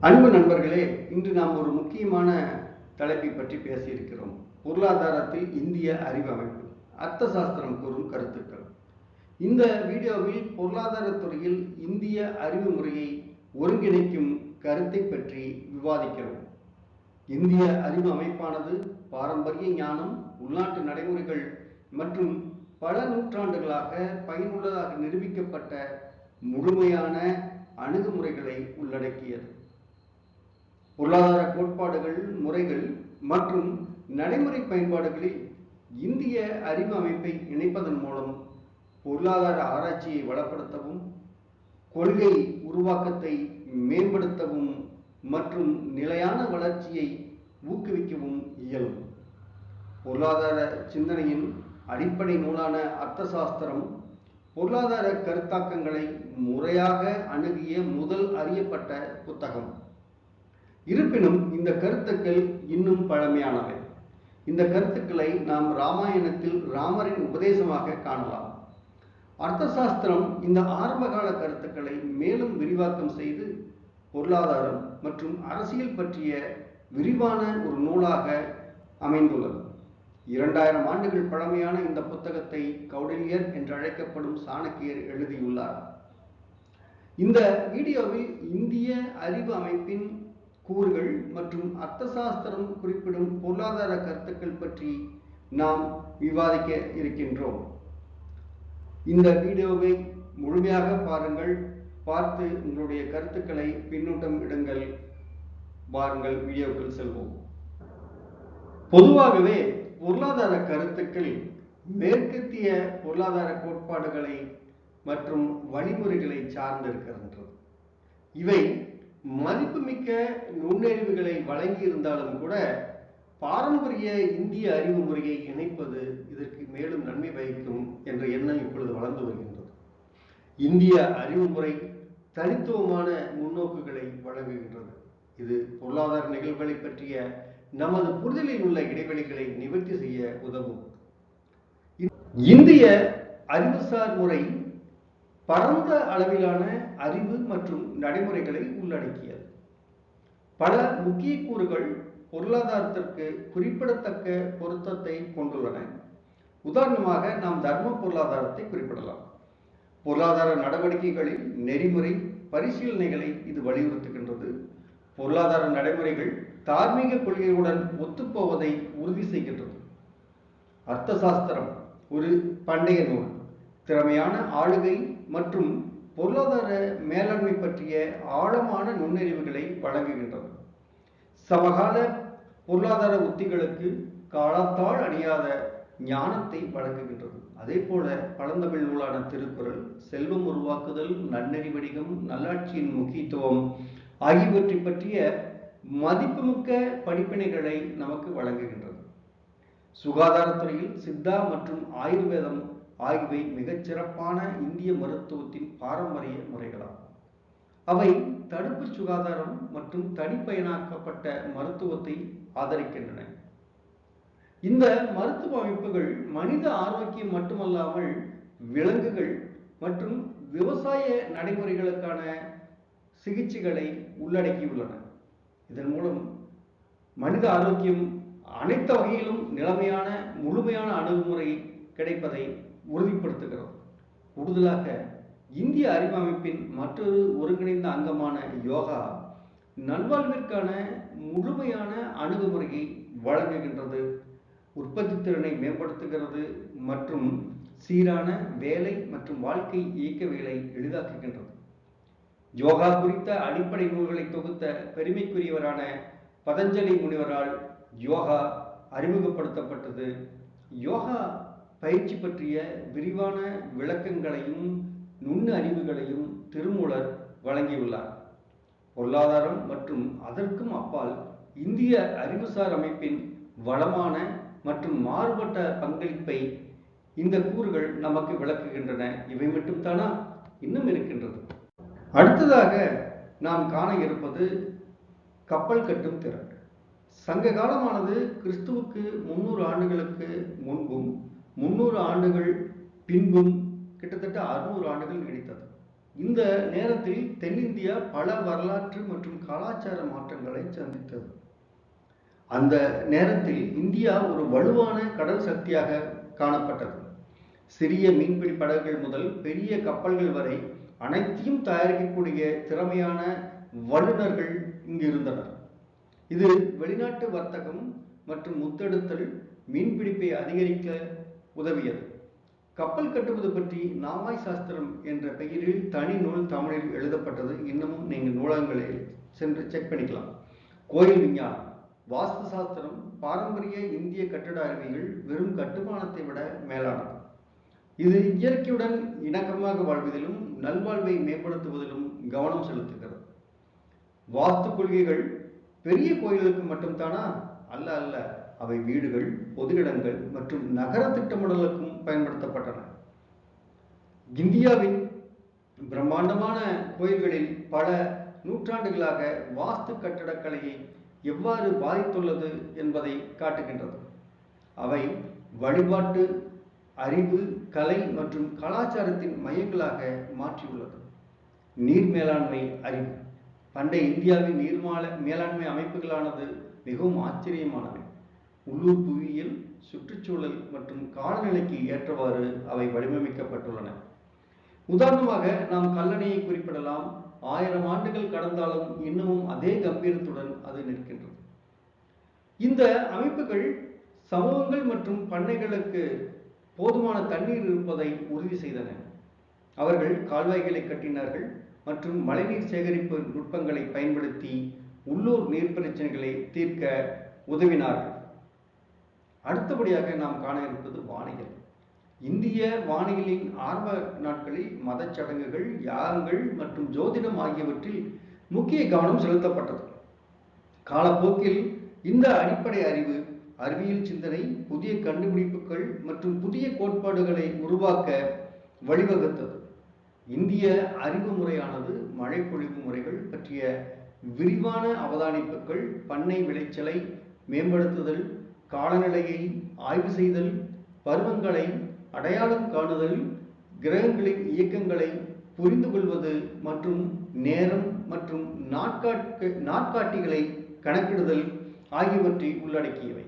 அன்பு நண்பர்களே, இன்று நாம் ஒரு முக்கியமான தலைப்பை பற்றி பேசியிருக்கிறோம். பொருளாதாரத்தில் இந்திய அறிவு அமைப்பு, அர்த்த சாஸ்திரம் கூறும் கருத்துக்கள். இந்த வீடியோவில் பொருளாதாரத்துறையில் இந்திய அறிவு முறையை ஒருங்கிணைக்கும் கருத்தை பற்றி விவாதிக்கிறோம். இந்திய அறிவு அமைப்பானது பாரம்பரிய ஞானம், உள்நாட்டு நடைமுறைகள் மற்றும் பல நூற்றாண்டுகளாக பயனுள்ளதாக நிரூபிக்கப்பட்ட முழுமையான அணுகுமுறைகளை உள்ளடக்கியது. பொருளாதார கோட்பாடுகள், முறைகள் மற்றும் நடைமுறை பயன்பாடுகளில் இந்திய அறிவு அமைப்பை இணைப்பதன் மூலம் பொருளாதார ஆராய்ச்சியை வளப்படுத்தவும், கொள்கை உருவாக்கத்தை மேம்படுத்தவும் மற்றும் நிலையான வளர்ச்சியை ஊக்குவிக்கவும் இயலும். பொருளாதார சிந்தனையின் அடிப்படை நூலான அர்த்த சாஸ்திரம் பொருளாதார கருத்தாக்கங்களை முறையாக அணுகிய முதல் அறியப்பட்ட புத்தகம். இருப்பினும் இந்த கருத்துக்கள் இன்னும் பழமையானவை. இந்த கருத்துக்களை நாம் ராமாயணத்தில் ராமரின் உபதேசமாக காணலாம். அர்த்த சாஸ்திரம் இந்த ஆரம்பகால கருத்துக்களை மேலும் விரிவாக்கம் செய்து பொருளாதாரம் மற்றும் அரசியல் பற்றிய விரிவான ஒரு நூலாக அமைந்துள்ளது. 2000 ஆண்டுகள் பழமையான இந்த புத்தகத்தை கௌடில்யர் என்று அழைக்கப்படும் சாணக்கியர் எழுதியுள்ளார். இந்த வீடியோவில் இந்திய அறிவு அமைப்பின் கூறுகள் மற்றும் அர்த்த சாஸ்திரம் குறிப்பிடும் பொருளாதார கருத்துக்கள் பற்றி நாம் விவாதிக்க இருக்கின்றோம். இந்த வீடியோவை முழுமையாக பாருங்கள். பார்த்து உங்களுடைய கருத்துக்களை பின்னூட்டம் இடுங்கள். வாருங்கள் வீடியோக்கள் செல்வோம். பொதுவாகவே பொருளாதார கருத்துக்கள் மேற்கத்திய பொருளாதார கோட்பாடுகளை மற்றும் வழிமுறைகளை சார்ந்திருக்கின்றது. இவை மதிப்புமிக்க நுண்ணறிவுகளை வழங்கி இருந்தாலும் கூட பாரம்பரிய இந்திய அறிவு முறையை இணைப்பது இதற்கு மேலும் நன்மை பயக்கும் என்ற எண்ணம் இப்பொழுது வளர்ந்து வருகின்றது. இந்திய அறிவு முறை தனித்துவமான முன்னோக்குகளை வழங்குகின்றது. இது பொருளாதார நிகழ்வுகளை பற்றிய நமது புரிதலில் உள்ள இடைவெளிகளை நிவர்த்தி செய்ய உதவும். இந்திய அறிவுசார் முறை பரந்த அளவிலான அறிவு மற்றும் நடைமுறைகளை உள்ளடக்கியது. பல முக்கிய கூறுகள் பொருளாதாரத்திற்கு குறிப்பிடத்தக்க பொருத்தத்தை கொண்டுள்ளன. உதாரணமாக நாம் தர்ம பொருளாதாரத்தை குறிப்பிடலாம். பொருளாதார நடவடிக்கைகளில் நெறிமுறை பரிசீலனைகளை இது வலியுறுத்துகின்றது. பொருளாதார நடைமுறைகள் தார்மீக கொள்கைகளுடன் ஒத்துப்போவதை உறுதி செய்கின்றது. அர்த்த சாஸ்திரம் ஒரு பண்டைய நூல். திறமையான ஆளுகை மற்றும் பொருளாதார மேலாண்மை பற்றிய ஆழமான நுண்ணறிவுகளை வழங்குகின்றது. சமகால பொருளாதார உத்திகளுக்கு காலத்தால் அணியாத ஞானத்தை வழங்குகின்றது. அதே போல பழந்தமிழ் நூலான திருக்குறள் செல்வம் உருவாக்குதல், நன்னெறி வணிகம், நல்லாட்சியின் முக்கியத்துவம் ஆகியவற்றை பற்றிய மதிப்புமிக்க படிப்பினைகளை நமக்கு வழங்குகின்றது. சுகாதாரத்துறையில் சித்தா மற்றும் ஆயுர்வேதம் ஆகியவை மிகச்சிறப்பான இந்திய மருத்துவத்தின் பாரம்பரிய முறைகளாகும். அவை தடுப்பு சுகாதாரம் மற்றும் தனிப்பயனாக்கப்பட்ட மருத்துவத்தை ஆதரிக்கின்றன. இந்த மருத்துவ அமைப்புகள் மனித ஆரோக்கியம் மட்டுமல்லாமல் விலங்குகள் மற்றும் விவசாய நடைமுறைகளுக்கான சிகிச்சைகளை உள்ளடக்கியுள்ளன. இதன் மூலம் மனித ஆரோக்கியம் அனைத்து வகையிலும் நிலைமையான முழுமையான அணுகுமுறை கிடைப்பதை உறுதிப்படுத்துகிறது. கூடுதலாக இந்திய அறிவமைப்பின் மற்றொரு ஒருங்கிணைந்த அங்கமான யோகா நல்வாழ்விற்கான முழுமையான அணுகுமுறையை வழங்குகின்றது, உற்பத்தி திறனை மேம்படுத்துகிறது மற்றும் சீரான வேலை மற்றும் வாழ்க்கை இயக்கவியலை எளிதாக்குகின்றது. யோகா குறித்த அடிப்படை நூல்களை தொகுத்த பெருமைக்குரியவரான பதஞ்சலி முனிவரால் யோகா அறிமுகப்படுத்தப்பட்டது. யோகா பயிற்சி பற்றிய விரிவான விளக்கங்களையும் நுண்ண அறிவுகளையும் திருமூலர் வழங்கியுள்ளார். பொருளாதாரம் மற்றும் அதற்கும் அப்பால் இந்திய அறிவுசார் அமைப்பின் வளமான மற்றும் மாறுபட்ட பங்களிப்பை இந்த கூறுகள் நமக்கு விளக்குகின்றன. இவை மட்டும் தானா? இன்னும் இருக்கின்றது. அடுத்ததாக நாம் காண இருப்பது கப்பல் கட்டும் திறன். சங்க காலமானது கிறிஸ்துவுக்கு 300 ஆண்டுகளுக்கு முன்பும் 300 ஆண்டுகள் பின்பும் கிட்டத்தட்ட 600 ஆண்டுகள் நீடித்தது. இந்த நேரத்தில் தென்னிந்தியா பல வரலாற்று மற்றும் கலாச்சார மாற்றங்களை சந்தித்தது. அந்த நேரத்தில் இந்தியா ஒரு வலுவான கடல் சக்தியாக காணப்பட்டது. சிறிய மீன்பிடி படகுகள் முதல் பெரிய கப்பல்கள் வரை அனைத்தையும் தயாரிக்கக்கூடிய திறமையான வல்லுநர்கள் இங்கு இருந்தனர். இது வெளிநாட்டு வர்த்தகம் மற்றும் முத்தெடுத்தல் மீன்பிடிப்பை அதிகரிக்க உதவியது. கப்பல் கட்டுவது பற்றி நாவாய் சாஸ்திரம் என்ற பெயரில் தனி நூல் தமிழில் எழுதப்பட்டது. இன்னமும் நீங்கள் நூலகங்களில் சென்று செக் பண்ணிக்கலாம். கோயில் விஞ்ஞானம், வாஸ்து சாஸ்திரம், பாரம்பரிய இந்திய கட்டட அறிவியல் வெறும் கட்டுமானத்தை விட மேலானது. இது இயற்கையுடன் இணக்கமாக வாழ்வதிலும் நல்வாழ்வை மேம்படுத்துவதிலும் கவனம் செலுத்துகிறது. வாஸ்து கொள்கைகள் பெரிய கோயில்களுக்கு மட்டும்தானா? அல்ல அல்ல, அவை வீடுகள், பொது இடங்கள் மற்றும் நகர திட்டமிடலுக்கும் பயன்படுத்தப்பட்டன. இந்தியாவின் பிரம்மாண்டமான கோயில்களில் பல நூற்றாண்டுகளாக வாஸ்து கட்டடக்கலையை எவ்வாறு பாதித்துள்ளது என்பதை காட்டுகின்றது. அவை வழிபாட்டு, அறிவு, கலை மற்றும் கலாச்சாரத்தின் மையங்களாக மாற்றியுள்ளது. நீர் மேலாண்மை அறிவு. பண்டைய இந்தியாவின் நீர் மேலாண்மை அமைப்புகளானது மிகவும் ஆச்சரியமானவை. உள்ளூர் புவியியல், சுற்றுச்சூழல் மற்றும் காலநிலைக்கு ஏற்றவாறு அவை வடிவமைக்கப்பட்டுள்ளன. உதாரணமாக நாம் கல்லணையை குறிப்பிடலாம். 1000 ஆண்டுகள் கடந்தாலும் இன்னமும் அதே கம்பீரத்துடன் அது நிற்கின்றது. இந்த அமைப்புகள் சமூகங்கள் மற்றும் பண்ணைகளுக்கு போதுமான தண்ணீர் இருப்பதை உறுதி செய்தன. அவர்கள் கால்வாய்களை கட்டினார்கள் மற்றும் மழைநீர் சேகரிப்பு நுட்பங்களை பயன்படுத்தி உள்ளூர் நீர் பிரச்சனைகளை தீர்க்க உதவினார்கள். அடுத்தபடியாக நாம் காண இருப்பது வானியல். இந்திய வானியலின் ஆரம்ப நாட்களில் மத சடங்குகள், யாகங்கள் மற்றும் ஜோதிடம் ஆகியவற்றில் முக்கிய கவனம் செலுத்தப்பட்டது. காலப்போக்கில் இந்த அடிப்படை அறிவு அறிவியல் சிந்தனை, புதிய கண்டுபிடிப்புகள் மற்றும் புதிய கோட்பாடுகளை உருவாக்க வழிவகுத்தது. இந்திய அறிவு முறையானது மழை பொழிவு முறைகள் பற்றிய விரிவான அவதானிப்புகள், பண்ணை விளைச்சலை மேம்படுத்துதல், காலநிலையை ஆய்வு செய்தல், பருவங்களை அடையாளம் காணுதல், கிரகங்களின் இயக்கங்களை புரிந்து கொள்வது மற்றும் நேரம் மற்றும் நாட்காட்டிகளை கணக்கிடுதல் ஆகியவற்றை உள்ளடக்கியவை.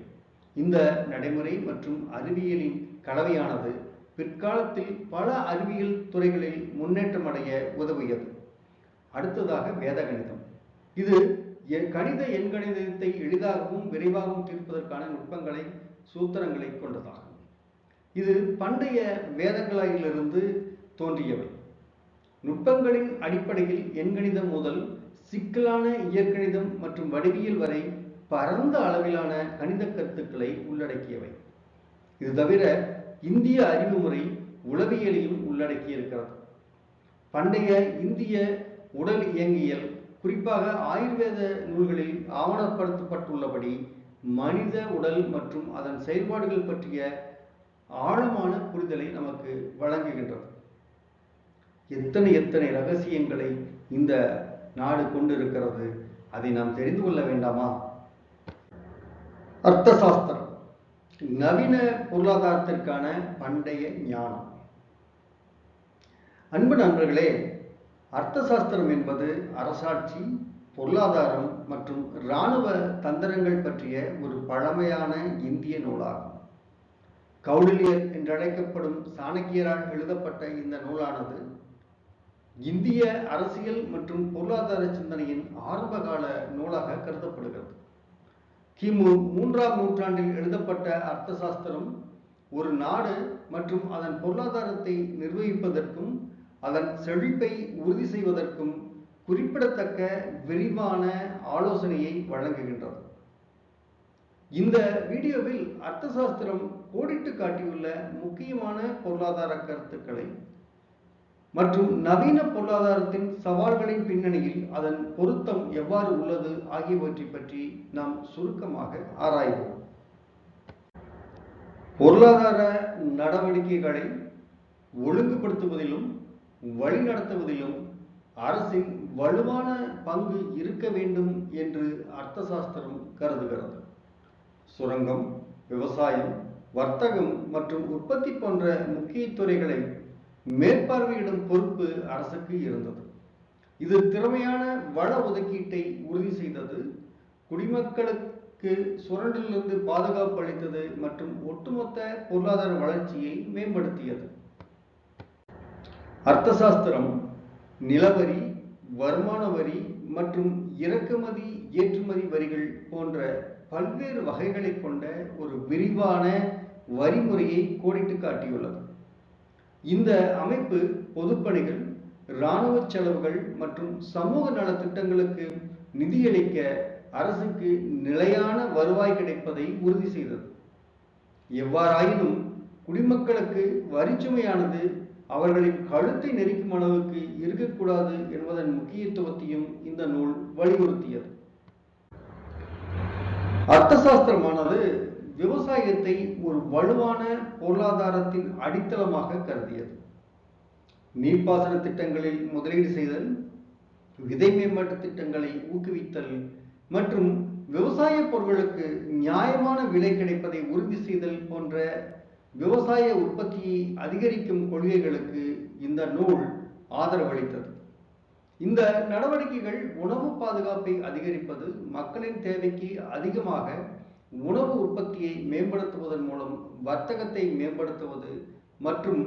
இந்த நடைமுறை மற்றும் அறிவியலின் கலவையானது பிற்காலத்தில் பல அறிவியல் துறைகளில் முன்னேற்றம் அடைய உதவியது. அடுத்ததாக வேத கணிதம். இது கணித எண்கணிதத்தை எளிதாகவும் விரைவாகவும் தீர்ப்பதற்கான நுட்பங்களை, சூத்திரங்களை கொண்டதாகும். இது பண்டைய வேதங்களிலிருந்து தோன்றியவை. நுட்பங்களின் அடிப்படையில் எண்கணிதம் முதல் சிக்கலான இயற்கணிதம் மற்றும் வடிவியல் வரை பரந்த அளவிலான கணித கருத்துக்களை உள்ளடக்கியவை. இது தவிர இந்திய அறிவு முறை உளவியலையும் உள்ளடக்கியிருக்கிறது. பண்டைய இந்திய உடல் இயங்கியல், குறிப்பாக ஆயுர்வேத நூல்களில் ஆவணப்படுத்தப்பட்டுள்ளபடி மனித உடல் மற்றும் அதன் செயல்பாடுகள் பற்றிய ஆழமான புரிதலை நமக்கு வழங்குகின்றது. எத்தனை ரகசியங்களை இந்த நாடு கொண்டிருக்கிறது, அதை நாம் தெரிந்து கொள்ள வேண்டாமா? அர்த்த சாஸ்திரம், நவீன பொருளாதாரத்திற்கான பண்டைய ஞானம். அன்பு நண்பர்களே, அர்த்த சாஸ்திரம் என்பது அரசாட்சி, பொருளாதாரம் மற்றும் இராணுவ தந்திரங்கள் பற்றிய ஒரு பழமையான இந்திய நூலாகும். கௌடில்யர் என்றழைக்கப்படும் சாணக்கியரால் எழுதப்பட்ட இந்த நூலானது இந்திய அரசியல் மற்றும் பொருளாதார சிந்தனையின் ஆரம்பகால நூலாக கருதப்படுகிறது. கிமு 3ஆம் நூற்றாண்டில் எழுதப்பட்ட அர்த்த சாஸ்திரம் ஒரு நாடு மற்றும் அதன் பொருளாதாரத்தை நிர்வகிப்பதற்கும் அதன் செழிப்பை உறுதி செய்வதற்கும் குறிப்பிடத்தக்க விரிவான ஆலோசனையை வழங்குகின்றது. இந்த வீடியோவில் அர்த்த சாஸ்திரம் கோடிட்டு காட்டியுள்ள முக்கியமான பொருளாதார கருத்துக்களை மற்றும் நவீன பொருளாதாரத்தின் சவால்களின் பின்னணியில் அதன் பொருத்தம் எவ்வாறு உள்ளது ஆகியவற்றை பற்றி நாம் சுருக்கமாக ஆராய்வோம். பொருளாதார நடவடிக்கைகளை ஒழுங்குபடுத்துவதிலும் வழிநடத்துவதிலும் அரசின் வலுவான பங்கு இருக்க வேண்டும் என்று அர்த்த சாஸ்திரம் கருதுகிறது. சுரங்கம், விவசாயம், வர்த்தகம் மற்றும் உற்பத்தி போன்ற முக்கிய துறைகளை மேற்பார்வையிடும் பொறுப்பு அரசுக்கு இருந்தது. இது திறமையான வள ஒதுக்கீட்டை உறுதி செய்தது, குடிமக்களுக்கு சுரண்டலிலிருந்து பாதுகாப்பு அளித்தது மற்றும் ஒட்டுமொத்த பொருளாதார வளர்ச்சியை மேம்படுத்தியது. அர்த்தசாஸ்திரம் நிலவரி, வருமான வரி மற்றும் இறக்குமதி ஏற்றுமதி வரிகள் போன்ற பல்வேறு வகைகளை கொண்ட ஒரு விரிவான வரிமுறையை கோடிட்டு காட்டியுள்ளது. இந்த அமைப்பு பொதுப்பணிகள், இராணுவ செலவுகள் மற்றும் சமூக நலத்திட்டங்களுக்கு நிதியளிக்க அரசுக்கு நிலையான வருவாய் கிடைப்பதை உறுதி செய்தது. எவ்வாறாயினும் குடிமக்களுக்கு வரிச்சுமையானது அவர்களின் கழுத்தை நெரிக்கும் அளவுக்கு இருக்கக்கூடாது என்பதன் முக்கியத்துவத்தையும் இந்த நூல் வலியுறுத்தியது. அர்த்தசாஸ்திரமானது விவசாயத்தை ஒரு வலுவான பொருளாதாரத்தின் அடித்தளமாக கருதியது. நீர்ப்பாசன திட்டங்களில் முதலீடு செய்தல், விதை மேம்பாட்டு திட்டங்களை ஊக்குவித்தல் மற்றும் விவசாய பொருட்களுக்கு நியாயமான விலை கிடைப்பதை உறுதி செய்தல் போன்ற விவசாய உற்பத்தியை அதிகரிக்கும் கொள்கைகளுக்கு இந்த நூல் ஆதரவளித்தது. இந்த நடவடிக்கைகள் உணவு பாதுகாப்பை அதிகரிப்பது, மக்களின் தேவைக்கு அதிகமாக உணவு உற்பத்தியை மேம்படுத்துவதன் மூலம் வர்த்தகத்தை மேம்படுத்துவது மற்றும்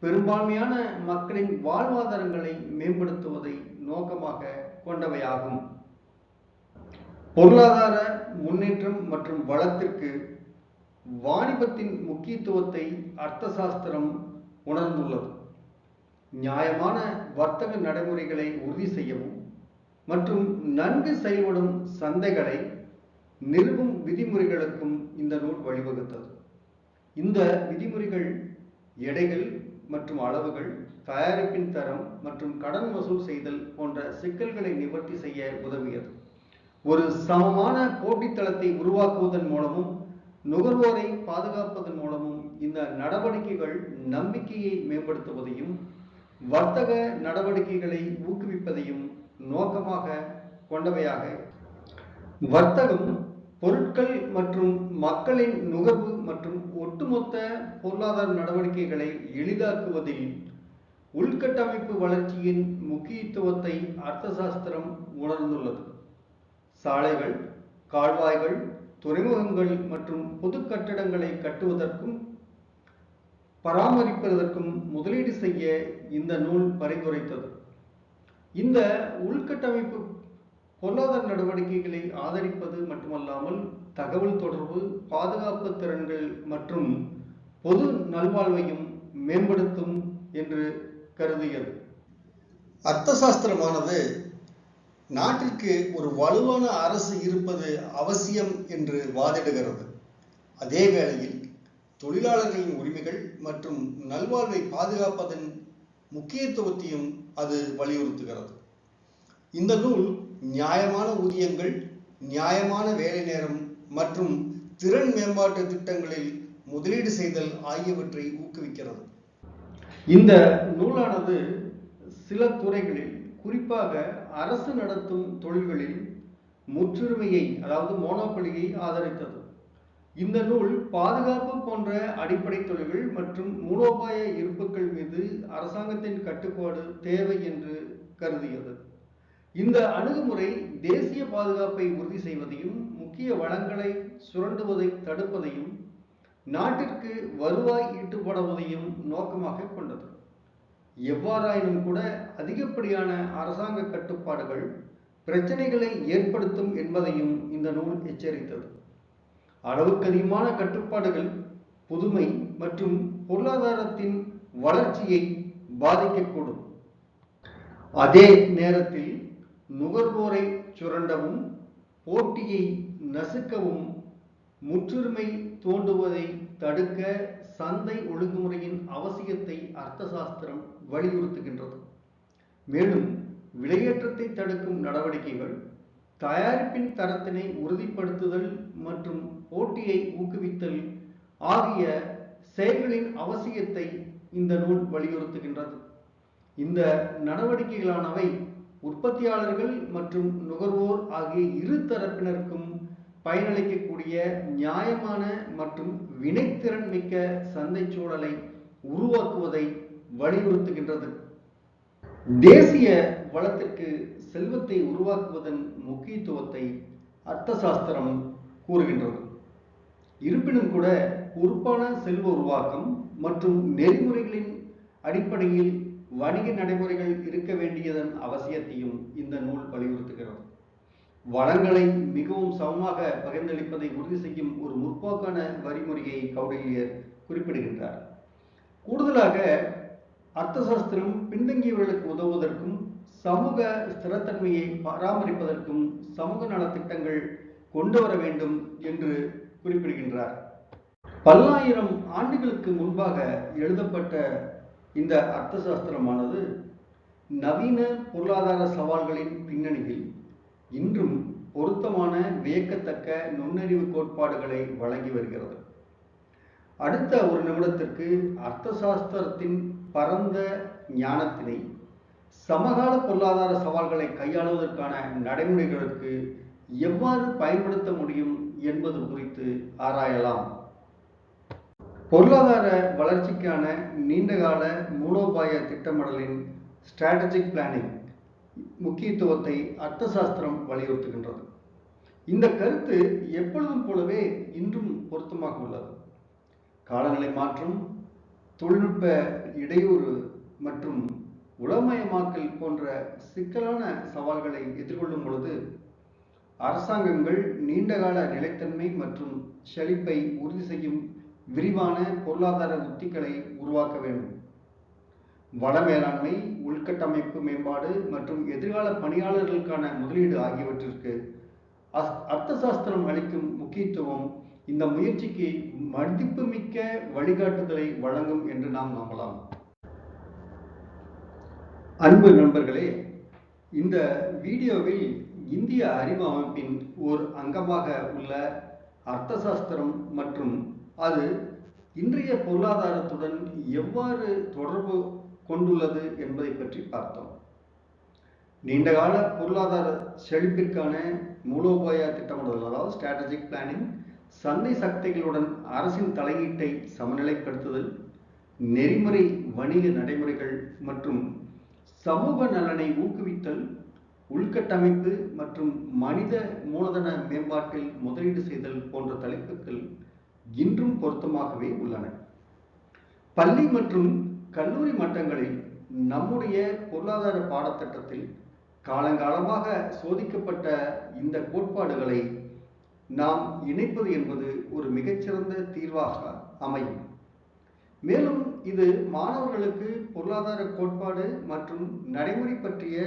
பெரும்பான்மையான மக்களின் வாழ்வாதாரங்களை மேம்படுத்துவதை நோக்கமாக கொண்டவையாகும். பொருளாதார முன்னேற்றம் மற்றும் வளத்திற்கு வாணிபத்தின் முக்கியத்துவத்தை அர்த்தசாஸ்திரம் உணர்ந்துள்ளது. நியாயமான வர்த்தக நடைமுறைகளை உறுதி செய்யவும் மற்றும் நன்கு செயல்படும் சந்தைகளை நிறுவும் விதிமுறைகளுக்கும் இந்த நூல் வழிவகுத்தது. இந்த விதிமுறைகள் எடைகள் மற்றும் அளவுகள், தயாரிப்பின் தரம் மற்றும் கடன் வசூல் செய்தல் போன்ற சிக்கல்களை நிவர்த்தி செய்ய உதவியது. ஒரு சமமான போட்டித்தளத்தை உருவாக்குவதன் மூலமும் நுகர்வோரை பாதுகாப்பதன் மூலமும் இந்த நடவடிக்கைகள் நம்பிக்கையை மேம்படுத்துவதையும் வர்த்தக நடவடிக்கைகளை ஊக்குவிப்பதையும் நோக்கமாக கொண்டவையாக, வர்த்தகம் பொருட்கள் மற்றும் மக்களின் நுகர்வு மற்றும் ஒட்டுமொத்த பொருளாதார நடவடிக்கைகளை எளிதாக்குவதில் உள்கட்டமைப்பு வளர்ச்சியின் முக்கியத்துவத்தை அர்த்தசாஸ்திரம் உணர்ந்துள்ளது. சாலைகள், கால்வாய்கள், துறைமுகங்கள் மற்றும் பொது கட்டடங்களை கட்டுவதற்கும் பராமரிப்பதற்கும் முதலீடு செய்ய இந்த நூல் பரிந்துரைத்தது. இந்த உள்கட்டமைப்பு பொருளாதார நடவடிக்கைகளை ஆதரிப்பது மட்டுமல்லாமல் தகவல் தொடர்பு, பாதுகாப்பு திறன்கள் மற்றும் பொது நல்வாழ்வையும் மேம்படுத்தும் என்று கருதியது. அர்த்தசாஸ்திரமானது நாட்டிற்கு ஒரு வலுவான அரசு இருப்பது அவசியம் என்று வாதிடுகிறது. அதே வேளையில் தொழிலாளர்களின் உரிமைகள் மற்றும் நல்வாழ்வை பாதுகாப்பதன் முக்கியத்துவத்தையும் அது வலியுறுத்துகிறது. இந்த நூல் நியாயமான ஊதியங்கள், நியாயமான வேலை நேரம் மற்றும் திறன் மேம்பாட்டு திட்டங்களில் முதலீடு செய்தல் ஆகியவற்றை ஊக்குவிக்கிறது. இந்த நூலானது சில துறைகளில், குறிப்பாக அரசு நடத்தும் தொழில்களில் முற்றுரிமையை, அதாவது மோனோபொலியை ஆதரித்தது. இந்த நூல் பாதுகாப்பு போன்ற அடிப்படை தொழில்கள் மற்றும் மூலோபாய இருப்புக்கள் மீது அரசாங்கத்தின் கட்டுப்பாடு தேவை என்று கருதியது. இந்த அணுகுமுறை தேசிய பாதுகாப்பை உறுதி செய்வதையும், முக்கிய வளங்களை சுரண்டுவதை தடுப்பதையும், நாட்டிற்கு வருவாய் ஈட்டுப்படுவதையும் நோக்கமாக கொண்டது. எவ்வாறாயினும் கூட அதிகப்படியான அரசாங்க கட்டுப்பாடுகள் பிரச்சனைகளை ஏற்படுத்தும் என்பதையும் இந்த நூல் எச்சரித்தது. அளவுக்கு அதிகமான கட்டுப்பாடுகள் புதுமை மற்றும் பொருளாதாரத்தின் வளர்ச்சியை பாதிக்கக்கூடும். அதே நேரத்தில் நுகர்வோரை சுரண்டவும், போட்டியை நசுக்கவும், முற்றுரிமை தோண்டுவதை தடுக்க சந்தை ஒழுங்குமுறையின் அவசியத்தை அர்த்தசாஸ்திரம் வலியுறுத்துகின்றது. மேலும் விலையேற்றத்தை தடுக்கும் நடவடிக்கைகள், தயாரிப்பின் தரத்தினை உறுதிப்படுத்துதல் மற்றும் போட்டியை ஊக்குவித்தல் ஆகிய செயல்களின் அவசியத்தை இந்த நூல் வலியுறுத்துகின்றது. இந்த நடவடிக்கைகளானவை உற்பத்தியாளர்கள் மற்றும் நுகர்வோர் ஆகிய இரு தரப்பினருக்கும் பயனளிக்கக்கூடிய நியாயமான மற்றும் வினைத்திறன் மிக்க சந்தை சூழலை உருவாக்குவதை வலியுறுத்துகின்றது. தேசிய வளத்திற்கு செல்வத்தை உருவாக்குவதன் முக்கியத்துவத்தை அர்த்த சாஸ்திரம் கூறுகின்றது. இருப்பினும் கூட பொறுப்பான செல்வ உருவாக்கம் மற்றும் நெறிமுறைகளின் அடிப்படையில் வணிக நடைமுறைகள் இருக்க வேண்டியதன் அவசியத்தையும் இந்த நூல் வலியுறுத்துகிறது. வளங்களை மிகவும் சமமாக பகிர்ந்தளிப்பதை உறுதி செய்யும் ஒரு முற்போக்கான வரிமுறையை கௌடில்யர் குறிப்பிடுகின்றார். கூடுதலாக அர்த்த சாஸ்திரம் பின்தங்கியவர்களுக்கு உதவுவதற்கும் சமூக ஸ்திரத்தன்மையை பராமரிப்பதற்கும் சமூக நலத்திட்டங்கள் கொண்டு வர வேண்டும் என்று குறிப்பிடுகின்றார். பல்லாயிரம் ஆண்டுகளுக்கு முன்பாக எழுதப்பட்ட இந்த அர்த்த சாஸ்திரமானது நவீன பொருளாதார சவால்களின் பின்னணியில் இன்றும் பொருத்தமான வியக்கத்தக்க நுண்ணறிவு கோட்பாடுகளை வழங்கி வருகிறது. அடுத்த ஒரு நிமிடத்திற்கு அர்த்த சாஸ்திரத்தின் பரந்த ஞானத்தினை சமகால பொருளாதார சவால்களை கையாளுவதற்கான நடைமுறைகளுக்கு எவ்வாறு பயன்படுத்த முடியும் என்பது குறித்து ஆராயலாம். பொருளாதார வளர்ச்சிக்கான நீண்டகால மூலோபாய திட்டமிடலின் ஸ்ட்ராட்டஜிக் பிளானிங் முக்கியத்துவத்தை அர்த்த சாஸ்திரம் வலியுறுத்துகின்றது. இந்த கருத்து எப்பொழுதும் போலவே இன்றும் பொருத்தமாக உள்ளது. காலநிலை மாற்றம், தொழில்நுட்ப இடையூறு மற்றும் உலகமயமாக்கல் போன்ற சிக்கலான சவால்களை எதிர்கொள்ளும் பொழுது அரசாங்கங்கள் நீண்டகால நிலைத்தன்மை மற்றும் செழிப்பை உறுதி செய்யும் விரிவான பொருளாதார உத்திகளை உருவாக்க வேண்டும். வள மேலாண்மை, உள்கட்டமைப்பு மேம்பாடு மற்றும் எதிர்கால பணியாளர்களுக்கான முதலீடு ஆகியவற்றிற்கு அர்த்த சாஸ்திரம் அளிக்கும் முக்கியத்துவம் இந்த முயற்சிக்கு மதிப்புமிக்க வழிகாட்டுதலை வழங்கும் என்று நாம் நம்பலாம். அன்பு நண்பர்களே, இந்த வீடியோவில் இந்திய அறிவு அமைப்பின் ஒரு அங்கமாக உள்ள அர்த்த சாஸ்திரம் மற்றும் அது இன்றைய பொருளாதாரத்துடன் எவ்வாறு தொடர்பு கொண்டுள்ளது என்பதை பற்றி பார்த்தோம். நீண்டகால பொருளாதார செழிப்பிற்கான மூலோபாய திட்டமிடுதல், அதாவது ஸ்ட்ராட்டஜிக் பிளானிங், சந்தை சக்திகளுடன் அரசின் தலையீட்டை சமநிலைப்படுத்துதல், நெறிமுறை வணிக நடைமுறைகள் மற்றும் சமூக நலனை ஊக்குவித்தல், உள்கட்டமைப்பு மற்றும் மனித மூலதன மேம்பாட்டில் முதலீடு செய்தல் போன்ற தலைப்புகள் இன்றும் பொருத்தமாகவே உள்ளன. பள்ளி மற்றும் கல்லூரி மட்டங்களில் நம்முடைய பொருளாதார பாடத்திட்டத்தில் காலங்காலமாக சோதிக்கப்பட்ட இந்த கோட்பாடுகளை நாம் இணைப்பது என்பது ஒரு மிகச்சிறந்த தீர்வாக அமையும். மேலும் இது மாணவர்களுக்கு பொருளாதார கோட்பாடு மற்றும் நடைமுறை பற்றிய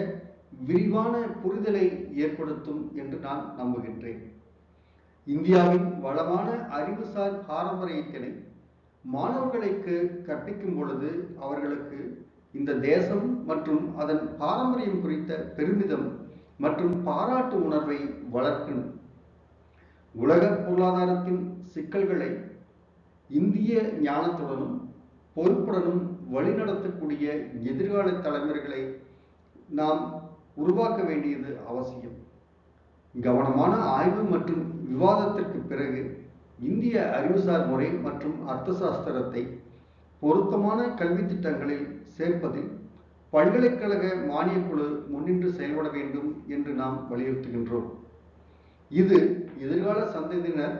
விரிவான புரிதலை ஏற்படுத்தும் என்று நான் நம்புகின்றேன். இந்தியாவின் வளமான அறிவுசார் பாரம்பரியத்தினை மாணவர்களுக்கு கற்பிக்கும் பொழுது அவர்களுக்கு இந்த தேசம் மற்றும் அதன் பாரம்பரியம் குறித்த பெருமிதம் மற்றும் பாராட்டு உணர்வை வளர்க்கும். உலக பொருளாதாரத்தின் சிக்கல்களை இந்திய ஞானத்துடனும் பொறுப்புடனும் வழிநடத்தக்கூடிய எதிர்கால தலைமுறைகளை நாம் உருவாக்க வேண்டியது அவசியம். கவனமான ஆய்வு மற்றும் விவாதத்திற்கு பிறகு இந்திய அறிவுசார் முறை மற்றும் அர்த்த சாஸ்திரத்தை பொருத்தமான கல்வி திட்டங்களில் சேர்ப்பதில் பல்கலைக்கழக மானியக்குழு முன்னின்று செயல்பட வேண்டும் என்று நாம் வலியுறுத்துகின்றோம். இது எதிர்கால சந்ததியினர்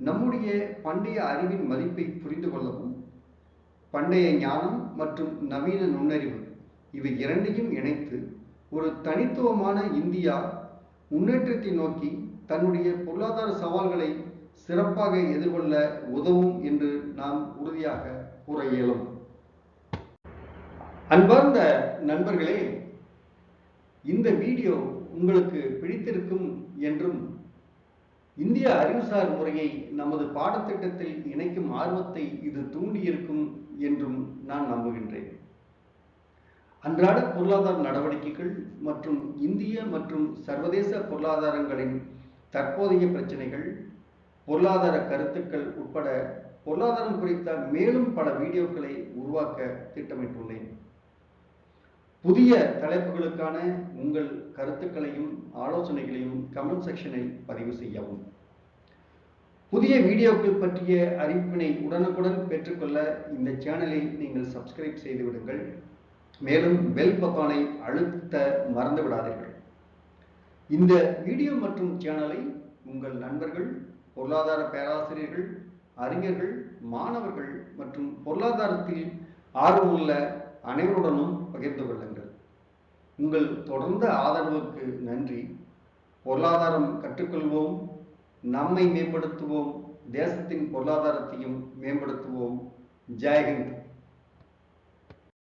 நம்முடைய பண்டைய அறிவின் மதிப்பை புரிந்து கொள்ளவும், பண்டைய ஞானம் மற்றும் நவீன நுண்ணறிவு இவை இரண்டையும் இணைத்து ஒரு தனித்துவமான இந்தியா முன்னேற்றத்தை நோக்கி தன்னுடைய பொருளாதார சவால்களை சிறப்பாக எதிர்கொள்ள உதவும் என்று நாம் உறுதியாக கூற இயலும். அன்பார்ந்த நண்பர்களே, இந்த வீடியோ உங்களுக்கு பிடித்திருக்கும் என்றும் இந்திய அறிவுசார் முறையை நமது பாடத்திட்டத்தில் இணைக்கும் ஆர்வத்தை இது தூண்டியிருக்கும் என்றும் நான் நம்புகின்றேன். அன்றாட பொருளாதார நடவடிக்கைகள் மற்றும் இந்திய மற்றும் சர்வதேச பொருளாதாரங்களின் தற்போதைய பிரச்சனைகள், பொருளாதார கருத்துக்கள் உட்பட பொருளாதாரம் குறித்த மேலும் பல வீடியோக்களை உருவாக்க திட்டமிட்டுள்ளேன். புதிய தலைப்புகளுக்கான உங்கள் கருத்துக்களையும் ஆலோசனைகளையும் கமெண்ட் செக்ஷனில் பதிவு செய்யவும். புதிய வீடியோக்கள் பற்றிய அறிவிப்பினை உடனுக்குடன் பெற்றுக்கொள்ள இந்த சேனலை நீங்கள் சப்ஸ்கிரைப் செய்து விடுங்கள். மேலும் பெல் பட்டனை அழுத்த மறந்து விடாதீர்கள். இந்த வீடியோ மற்றும் சேனலை உங்கள் நண்பர்கள், பொருளாதார பேராசிரியர்கள், அறிஞர்கள், மாணவர்கள் மற்றும் பொருளாதாரத்தில் ஆர்வமுள்ள அனைவருடனும் பகிர்ந்து கொள்ளுங்கள். உங்கள் தொடர்ந்த ஆதரவுக்கு நன்றி. பொருளாதாரம் கற்றுக்கொள்வோம், நம்மை மேம்படுத்துவோம், தேசத்தின் பொருளாதாரத்தையும் மேம்படுத்துவோம். ஜெய் ஹிந்த்.